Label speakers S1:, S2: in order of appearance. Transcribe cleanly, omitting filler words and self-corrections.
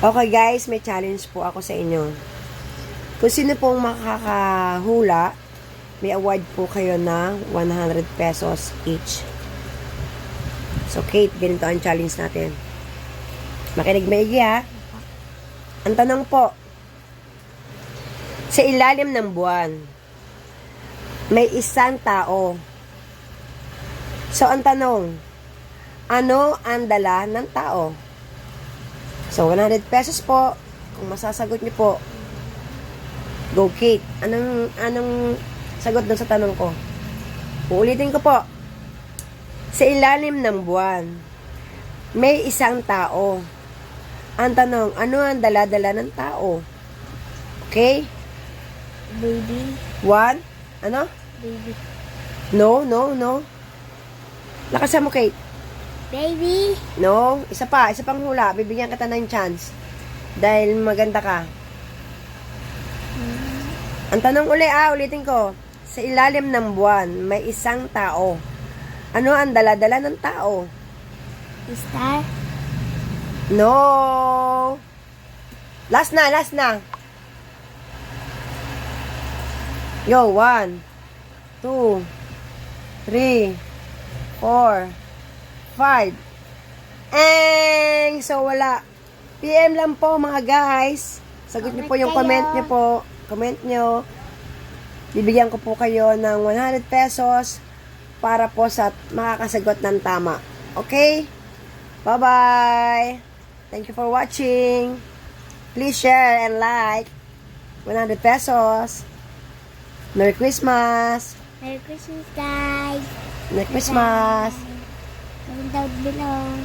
S1: Okay guys, may challenge po ako sa inyo. Kung sino pong makakahula, may award po kayo na 100 pesos each. So Kate, ganito ang challenge natin. Makinig maigi ha. Ang tanong po, sa ilalim ng buwan, may isang tao. So ang tanong, ano ang dala ng tao? So, 100 pesos po. Kung masasagot niyo po, go Kate. Anong sagot dun sa tanong ko? Uulitin ko po. Sa ilalim ng buwan, may isang tao. Ang tanong, ano ang dala-dala ng tao? Okay?
S2: Baby.
S1: One? Ano?
S2: Baby.
S1: No. Lakasan mo, Kate.
S2: Baby.
S1: No, isa pang hula. Bibigyan kita ng chance. Dahil maganda ka. Ang tanong ulitin ko. Sa ilalim ng buwan, may isang tao. Ano ang dala-dala ng tao?
S2: Star.
S1: No. Last na. Yo, 1, 2, 3, 4, 5. So wala. PM lang po mga guys. Sagot niyo po yung comment niyo po. Comment niyo. Bibigyan ko po kayo ng 100 pesos para po sa makakasagot ng tama. Okay? Bye-bye. Thank you for watching. Please share and like. 100 pesos. Merry Christmas.
S2: Merry Christmas, guys.
S1: Merry Christmas.
S2: Comment down below.